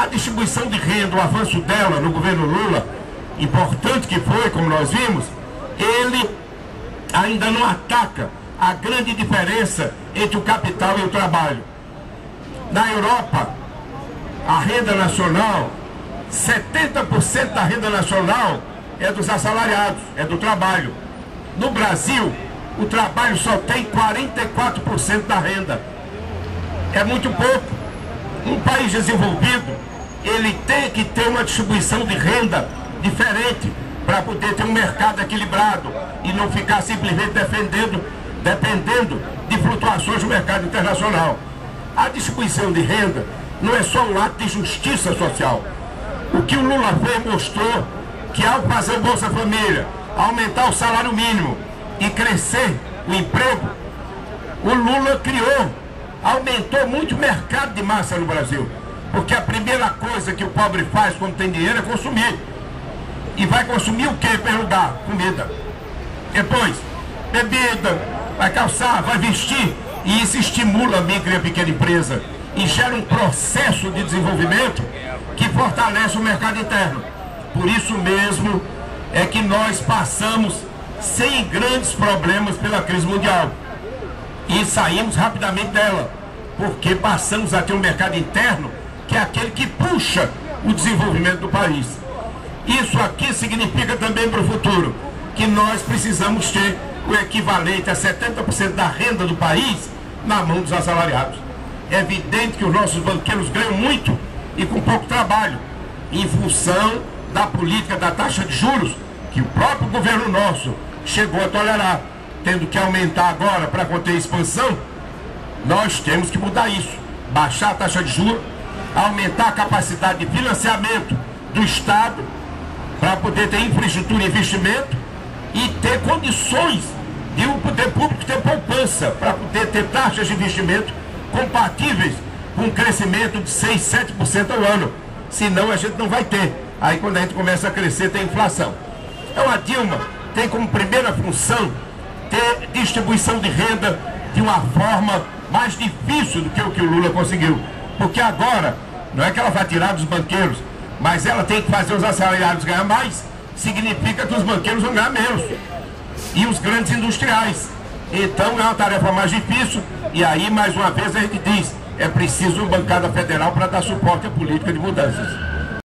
A distribuição de renda, o avanço dela no governo Lula, importante que foi, como nós vimos, ele ainda não ataca a grande diferença entre o capital e o trabalho. Na Europa, a renda nacional, 70% da renda nacional é dos assalariados, é do trabalho. No Brasil, o trabalho só tem 44% da renda. É muito pouco. Um país desenvolvido, ele tem que ter uma distribuição de renda diferente para poder ter um mercado equilibrado e não ficar simplesmente dependendo de flutuações do mercado internacional. A distribuição de renda não é só um ato de justiça social. O que o Lula fez mostrou que ao fazer o Bolsa Família, aumentar o salário mínimo e crescer o emprego, o Lula aumentou muito o mercado de massa no Brasil. Porque a primeira coisa que o pobre faz quando tem dinheiro é consumir. E vai consumir o que em primeiro lugar? Comida. Depois, bebida, vai calçar, vai vestir. E isso estimula a micro e a pequena empresa. E gera um processo de desenvolvimento que fortalece o mercado interno. Por isso mesmo é que nós passamos sem grandes problemas pela crise mundial. E saímos rapidamente dela. Porque passamos a ter um mercado interno que é aquele que puxa o desenvolvimento do país. Isso aqui significa também para o futuro que nós precisamos ter o equivalente a 70% da renda do país na mão dos assalariados. É evidente que os nossos banqueiros ganham muito e com pouco trabalho, em função da política da taxa de juros que o próprio governo nosso chegou a tolerar, tendo que aumentar agora para conter a expansão. Nós temos que mudar isso, baixar a taxa de juros, aumentar a capacidade de financiamento do Estado para poder ter infraestrutura e investimento e ter condições de o poder público ter poupança para poder ter taxas de investimento compatíveis com um crescimento de 6, 7% ao ano. Senão a gente não vai ter. Aí quando a gente começa a crescer tem inflação. Então a Dilma tem como primeira função ter distribuição de renda de uma forma mais difícil do que o Lula conseguiu. Porque agora, não é que ela vai tirar dos banqueiros, mas ela tem que fazer os assalariados ganhar mais, significa que os banqueiros vão ganhar menos. E os grandes industriais. Então é uma tarefa mais difícil, e aí mais uma vez a gente diz, é preciso uma bancada federal para dar suporte à política de mudanças.